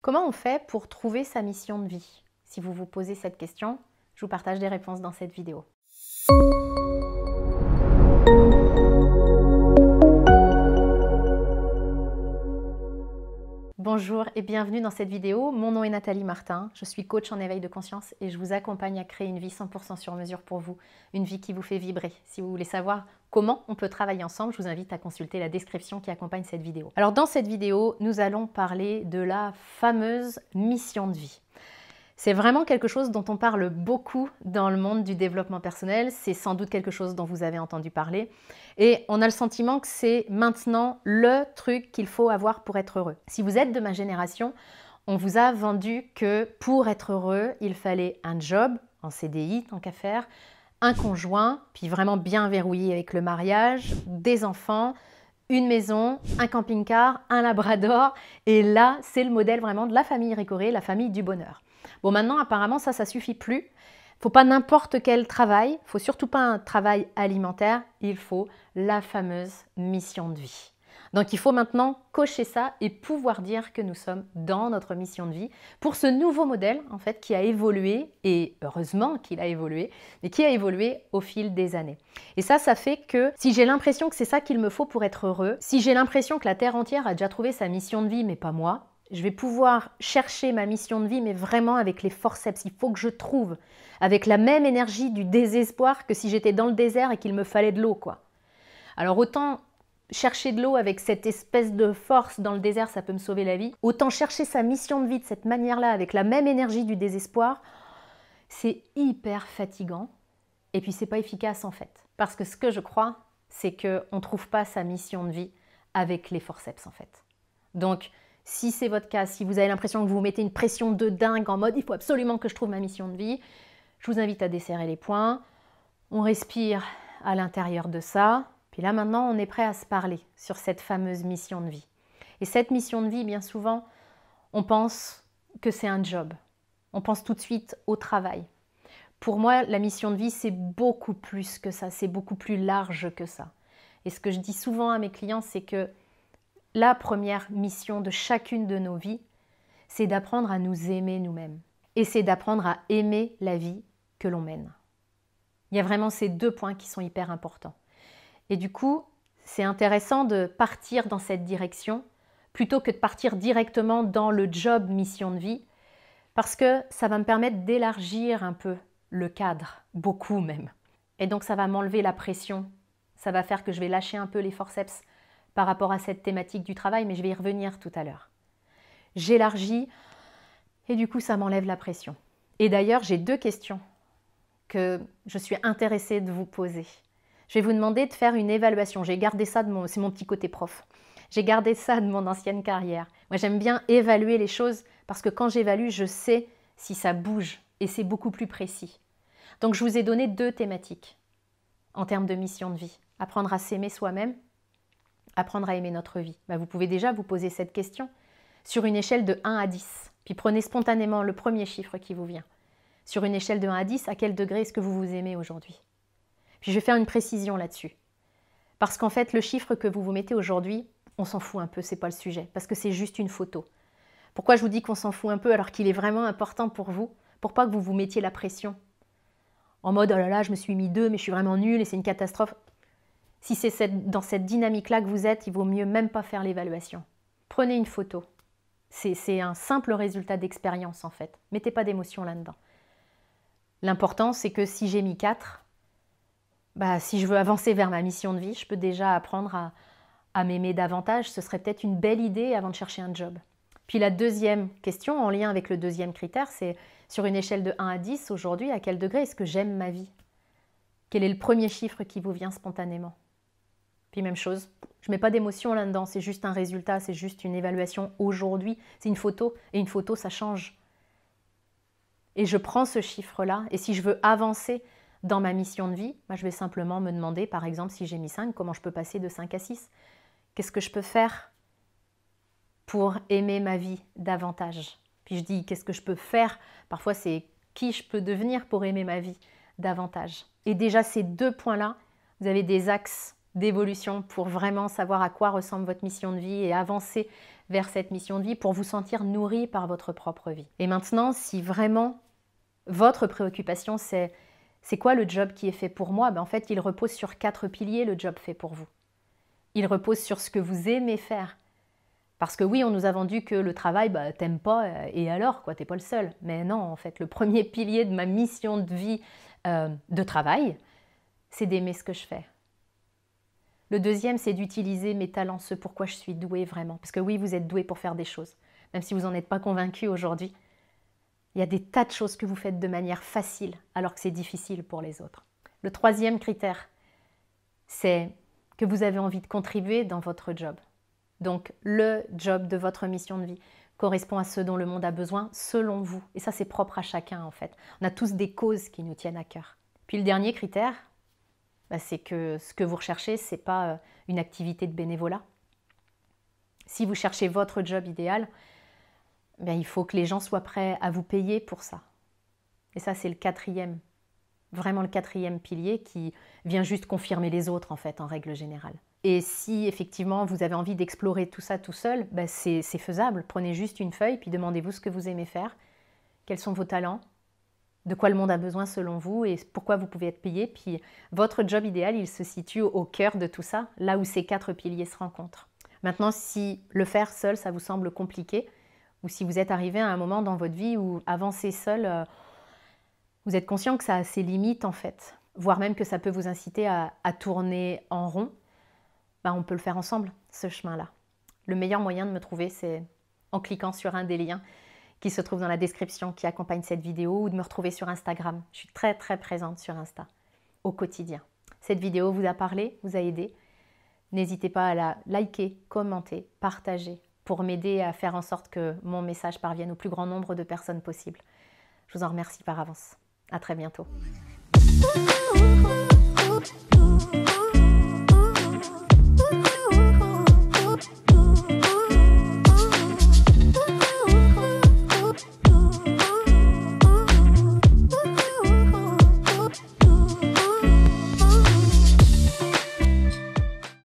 Comment on fait pour trouver sa mission de vie? Si vous vous posez cette question, je vous partage des réponses dans cette vidéo. Bonjour et bienvenue dans cette vidéo. Mon nom est Nathalie Martin, je suis coach en éveil de conscience et je vous accompagne à créer une vie 100% sur mesure pour vous, une vie qui vous fait vibrer. Si vous voulez savoir comment on peut travailler ensemble, je vous invite à consulter la description qui accompagne cette vidéo. Alors dans cette vidéo, nous allons parler de la fameuse mission de vie. C'est vraiment quelque chose dont on parle beaucoup dans le monde du développement personnel. C'est sans doute quelque chose dont vous avez entendu parler. Et on a le sentiment que c'est maintenant le truc qu'il faut avoir pour être heureux. Si vous êtes de ma génération, on vous a vendu que pour être heureux, il fallait un job en CDI, tant qu'à faire, un conjoint, puis vraiment bien verrouillé avec le mariage, des enfants, une maison, un camping-car, un labrador. Et là, c'est le modèle vraiment de la famille Récoré, la famille du bonheur. Bon, maintenant, apparemment, ça suffit plus. Il ne faut pas n'importe quel travail, il ne faut surtout pas un travail alimentaire, il faut la fameuse mission de vie. Donc, il faut maintenant cocher ça et pouvoir dire que nous sommes dans notre mission de vie pour ce nouveau modèle, en fait, qui a évolué, et heureusement qu'il a évolué, mais qui a évolué au fil des années. Et ça fait que si j'ai l'impression que c'est ça qu'il me faut pour être heureux, si j'ai l'impression que la Terre entière a déjà trouvé sa mission de vie, mais pas moi, je vais pouvoir chercher ma mission de vie, mais vraiment avec les forceps. Il faut que je trouve, avec la même énergie du désespoir que si j'étais dans le désert et qu'il me fallait de l'eau, quoi. Alors autant chercher de l'eau avec cette espèce de force dans le désert, ça peut me sauver la vie. Autant chercher sa mission de vie de cette manière-là, avec la même énergie du désespoir, c'est hyper fatigant. Et puis c'est pas efficace en fait. Parce que ce que je crois, c'est qu'on ne trouve pas sa mission de vie avec les forceps en fait. Donc, si c'est votre cas, si vous avez l'impression que vous vous mettez une pression de dingue en mode « il faut absolument que je trouve ma mission de vie », je vous invite à desserrer les poings. On respire à l'intérieur de ça. Puis là, maintenant, on est prêt à se parler sur cette fameuse mission de vie. Et cette mission de vie, bien souvent, on pense que c'est un job. On pense tout de suite au travail. Pour moi, la mission de vie, c'est beaucoup plus que ça. C'est beaucoup plus large que ça. Et ce que je dis souvent à mes clients, c'est que la première mission de chacune de nos vies, c'est d'apprendre à nous aimer nous-mêmes. Et c'est d'apprendre à aimer la vie que l'on mène. Il y a vraiment ces deux points qui sont hyper importants. Et du coup, c'est intéressant de partir dans cette direction plutôt que de partir directement dans le job mission de vie, parce que ça va me permettre d'élargir un peu le cadre, beaucoup même. Et donc ça va m'enlever la pression, ça va faire que je vais lâcher un peu les forceps par rapport à cette thématique du travail, mais je vais y revenir tout à l'heure. J'élargis et du coup, ça m'enlève la pression. Et d'ailleurs, j'ai deux questions que je suis intéressée de vous poser. Je vais vous demander de faire une évaluation. J'ai gardé ça c'est mon petit côté prof. J'ai gardé ça de mon ancienne carrière. Moi, j'aime bien évaluer les choses parce que quand j'évalue, je sais si ça bouge et c'est beaucoup plus précis. Donc, je vous ai donné deux thématiques en termes de mission de vie. Apprendre à s'aimer soi-même, apprendre à aimer notre vie. Vous pouvez déjà vous poser cette question sur une échelle de 1 à 10. Puis prenez spontanément le premier chiffre qui vous vient. Sur une échelle de 1 à 10, à quel degré est-ce que vous vous aimez aujourd'hui? Puis je vais faire une précision là-dessus. Parce qu'en fait, le chiffre que vous vous mettez aujourd'hui, on s'en fout un peu, c'est pas le sujet. Parce que c'est juste une photo. Pourquoi je vous dis qu'on s'en fout un peu alors qu'il est vraiment important pour vous? Pour pas que vous vous mettiez la pression. En mode, oh là là, je me suis mis 2, mais je suis vraiment nulle et c'est une catastrophe. Si c'est dans cette dynamique-là que vous êtes, il vaut mieux même pas faire l'évaluation. Prenez une photo. C'est un simple résultat d'expérience en fait. Mettez pas d'émotion là-dedans. L'important, c'est que si j'ai mis 4, si je veux avancer vers ma mission de vie, je peux déjà apprendre à m'aimer davantage. Ce serait peut-être une belle idée avant de chercher un job. Puis la deuxième question, en lien avec le deuxième critère, c'est sur une échelle de 1 à 10, aujourd'hui, à quel degré est-ce que j'aime ma vie? Quel est le premier chiffre qui vous vient spontanément? Puis même chose, je ne mets pas d'émotion là-dedans, c'est juste un résultat, c'est juste une évaluation aujourd'hui, c'est une photo, et une photo, ça change. Et je prends ce chiffre-là, et si je veux avancer dans ma mission de vie, je vais simplement me demander, par exemple, si j'ai mis 5, comment je peux passer de 5 à 6? Qu'est-ce que je peux faire pour aimer ma vie davantage? Puis je dis, qu'est-ce que je peux faire? Parfois, c'est qui je peux devenir pour aimer ma vie davantage. Et déjà, ces deux points-là, vous avez des axes d'évolution pour vraiment savoir à quoi ressemble votre mission de vie et avancer vers cette mission de vie pour vous sentir nourri par votre propre vie. Et maintenant, si vraiment votre préoccupation c'est quoi le job qui est fait pour moi, en fait il repose sur 4 piliers le job fait pour vous. Il repose sur ce que vous aimez faire. Parce que oui, on nous a vendu que le travail, t'aimes pas, et alors, quoi, t'es pas le seul. Mais non, en fait, le premier pilier de ma mission de vie de travail, c'est d'aimer ce que je fais. Le deuxième, c'est d'utiliser mes talents, ce pourquoi je suis douée vraiment. Parce que oui, vous êtes doué pour faire des choses, même si vous n'en êtes pas convaincu aujourd'hui. Il y a des tas de choses que vous faites de manière facile, alors que c'est difficile pour les autres. Le troisième critère, c'est que vous avez envie de contribuer dans votre job. Donc, le job de votre mission de vie correspond à ce dont le monde a besoin selon vous. Et ça, c'est propre à chacun, en fait. On a tous des causes qui nous tiennent à cœur. Puis le dernier critère, c'est que ce que vous recherchez, ce n'est pas une activité de bénévolat. Si vous cherchez votre job idéal, il faut que les gens soient prêts à vous payer pour ça. Et ça, c'est le quatrième, vraiment le quatrième pilier qui vient juste confirmer les autres, en fait, en règle générale. Et si effectivement vous avez envie d'explorer tout ça tout seul, c'est faisable. Prenez juste une feuille puis demandez-vous ce que vous aimez faire, quels sont vos talents, de quoi le monde a besoin selon vous et pourquoi vous pouvez être payé. Puis votre job idéal, il se situe au cœur de tout ça, là où ces 4 piliers se rencontrent. Maintenant, si le faire seul, ça vous semble compliqué, ou si vous êtes arrivé à un moment dans votre vie où avancer seul, vous êtes conscient que ça a ses limites en fait, voire même que ça peut vous inciter à tourner en rond, on peut le faire ensemble, ce chemin-là. Le meilleur moyen de me trouver, c'est en cliquant sur un des liens qui se trouve dans la description qui accompagne cette vidéo ou de me retrouver sur Instagram. Je suis très très présente sur Insta, au quotidien. Cette vidéo vous a parlé, vous a aidé. N'hésitez pas à la liker, commenter, partager pour m'aider à faire en sorte que mon message parvienne au plus grand nombre de personnes possible. Je vous en remercie par avance. À très bientôt.